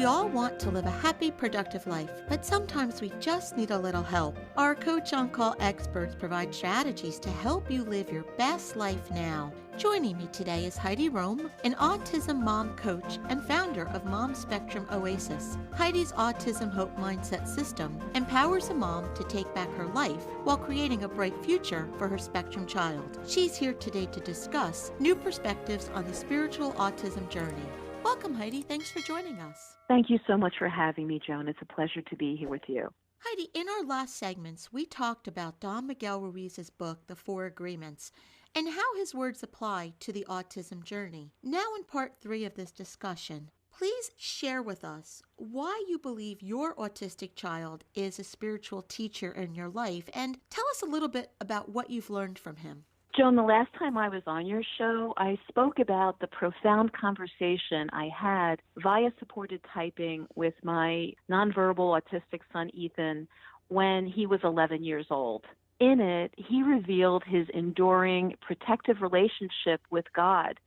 We all want to live a happy, productive life, but sometimes we just need a little help. Our Coach on Call experts provide strategies to help you live your best life now. Joining me today is Heidi Rome, an autism mom coach and founder of Spectrum Oasis. Heidi's Autism Hope Mindset system empowers a mom to take back her life while creating a bright future for her spectrum child. She's here today to discuss new perspectives on the spiritual autism journey. Welcome, Heidi. Thanks for joining us. Thank you so much for having me, Joan. It's a pleasure to be here with you. Heidi, in our last segments, we talked about Don Miguel Ruiz's book, The Four Agreements, and how his words apply to the autism journey. Now in part 3 of this discussion, please share with us why you believe your autistic child is a spiritual teacher in your life, and tell us a little bit about what you've learned from him. Joan, the last time I was on your show, I spoke about the profound conversation I had via supported typing with my nonverbal autistic son, Ethan, when he was 11 years old. In it, he revealed his enduring protective relationship with God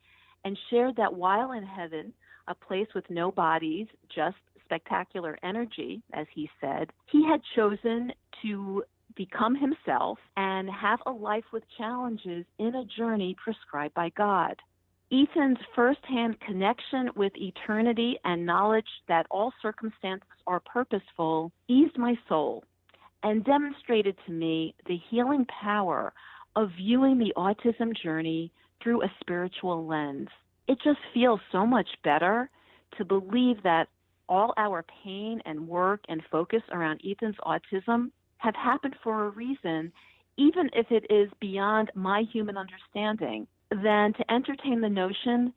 and shared that while in heaven, a place with no bodies, just spectacular energy, as he said, he had chosen to become himself and have a life with challenges in a journey prescribed by God. Ethan's firsthand connection with eternity and knowledge that all circumstances are purposeful eased my soul and demonstrated to me the healing power of viewing the autism journey through a spiritual lens. It just feels so much better to believe that all our pain and work and focus around Ethan's autism have happened for a reason, even if it is beyond my human understanding, than to entertain the notion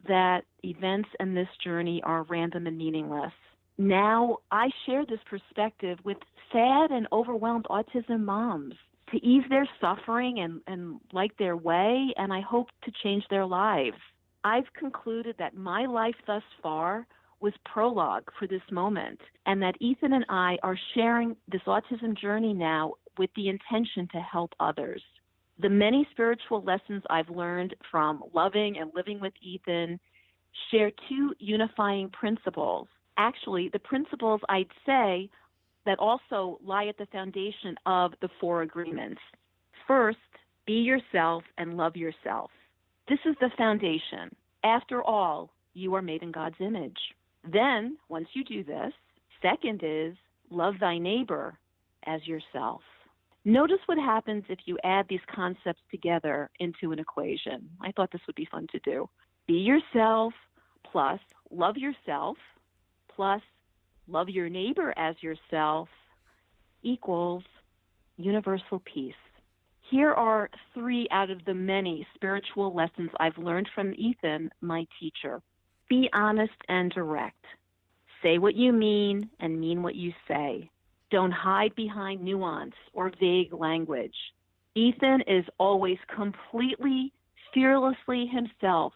that events in this journey are random and meaningless. Now, I share this perspective with sad and overwhelmed autism moms to ease their suffering and like their way, and I hope to change their lives. I've concluded that my life thus far was prologue for this moment, and that Ethan and I are sharing this autism journey now with the intention to help others. The many spiritual lessons I've learned from loving and living with Ethan share two unifying principles. Actually, the principles I'd say that also lie at the foundation of the Four Agreements. First, be yourself and love yourself. This is the foundation. After all, you are made in God's image. Then, once you do this, second is love thy neighbor as yourself. Notice what happens if you add these concepts together into an equation. I thought this would be fun to do. Be yourself plus love yourself plus love your neighbor as yourself equals universal peace. Here are 3 out of the many spiritual lessons I've learned from Ethan, my teacher. Be honest and direct. Say what you mean and mean what you say. Don't hide behind nuance or vague language. Ethan is always completely, fearlessly himself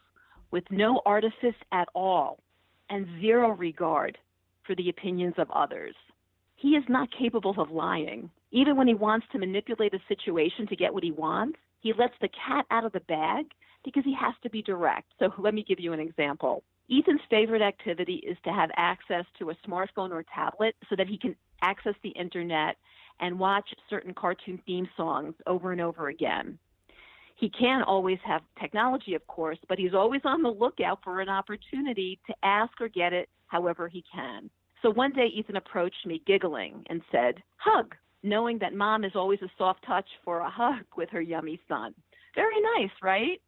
with no artifice at all and zero regard for the opinions of others. He is not capable of lying. Even when he wants to manipulate a situation to get what he wants, he lets the cat out of the bag because he has to be direct. So let me give you an example. Ethan's favorite activity is to have access to a smartphone or tablet so that he can access the internet and watch certain cartoon theme songs over and over again. He can always have technology, of course, but he's always on the lookout for an opportunity to ask or get it however he can. So one day Ethan approached me giggling and said, "Hug," knowing that mom is always a soft touch for a hug with her yummy son. Very nice, right?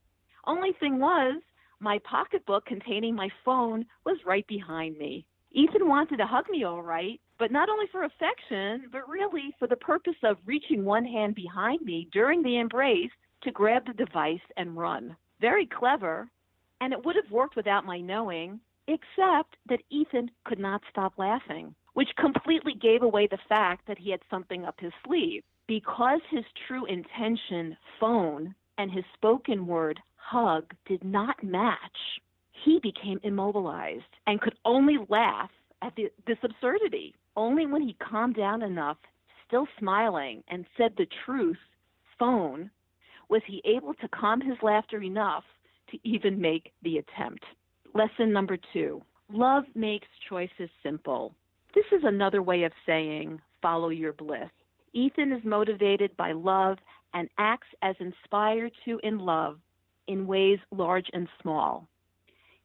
Only thing was, my pocketbook containing my phone was right behind me. Ethan wanted to hug me all right, but not only for affection, but really for the purpose of reaching one hand behind me during the embrace to grab the device and run. Very clever, and it would have worked without my knowing, except that Ethan could not stop laughing, which completely gave away the fact that he had something up his sleeve. Because his true intention, phone, and his spoken word, hug, did not match, he became immobilized and could only laugh at this absurdity. Only when he calmed down enough, still smiling, and said the truth, phone, was he able to calm his laughter enough to even make the attempt. Lesson number 2, Love makes choices simple. This is another way of saying follow your bliss. Ethan is motivated by love and acts as inspired to in love in ways large and small.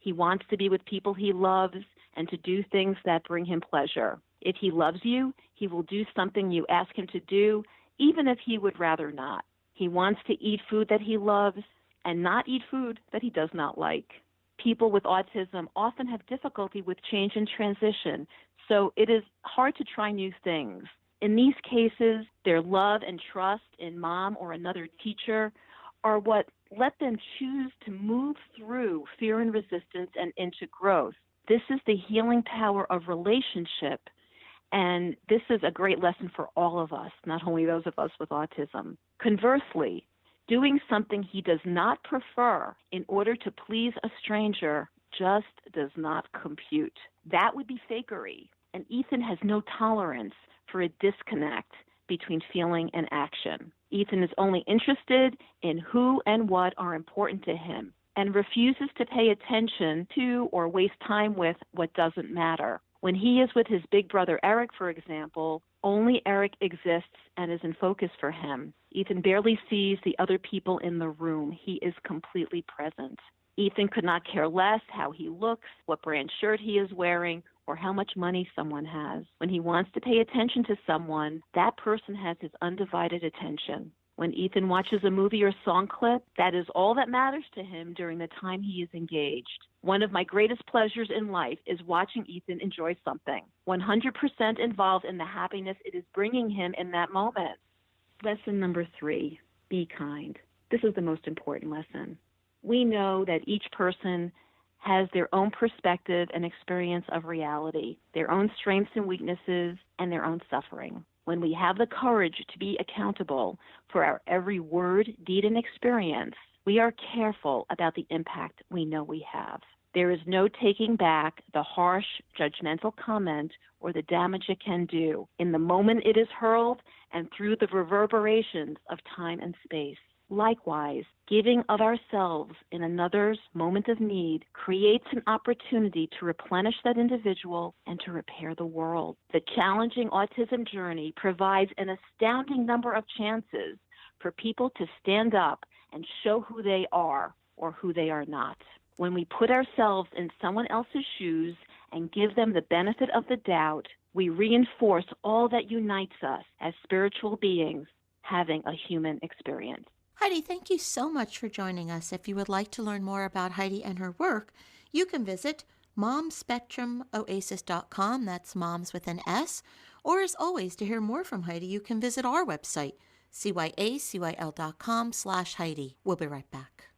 He wants to be with people he loves and to do things that bring him pleasure. If he loves you, he will do something you ask him to do, even if he would rather not. He wants to eat food that he loves and not eat food that he does not like. People with autism often have difficulty with change and transition, so it is hard to try new things. In these cases, their love and trust in mom or another teacher are what let them choose to move through fear and resistance and into growth. This is the healing power of relationship, and this is a great lesson for all of us, not only those of us with autism. Conversely, doing something he does not prefer in order to please a stranger just does not compute. That would be fakery, and Ethan has no tolerance for a disconnect between feeling and action. Ethan is only interested in who and what are important to him and refuses to pay attention to or waste time with what doesn't matter. When he is with his big brother Eric, for example, only Eric exists and is in focus for him. Ethan barely sees the other people in the room. He is completely present. Ethan could not care less how he looks, what brand shirt he is wearing, or how much money someone has. When he wants to pay attention to someone, that person has his undivided attention. When Ethan watches a movie or song clip, that is all that matters to him during the time he is engaged. One of my greatest pleasures in life is watching Ethan enjoy something, 100% involved in the happiness it is bringing him in that moment. Lesson number 3, be kind. This is the most important lesson. We know that each person has their own perspective and experience of reality, their own strengths and weaknesses, and their own suffering. When we have the courage to be accountable for our every word, deed, and experience, we are careful about the impact we know we have. There is no taking back the harsh, judgmental comment or the damage it can do in the moment it is hurled and through the reverberations of time and space. Likewise, giving of ourselves in another's moment of need creates an opportunity to replenish that individual and to repair the world. The challenging autism journey provides an astounding number of chances for people to stand up and show who they are or who they are not. When we put ourselves in someone else's shoes and give them the benefit of the doubt, we reinforce all that unites us as spiritual beings having a human experience. Heidi, thank you so much for joining us. If you would like to learn more about Heidi and her work, you can visit momspectrumoasis.com. That's moms with an S. Or as always, to hear more from Heidi, you can visit our website, cyacyl.com/Heidi. We'll be right back.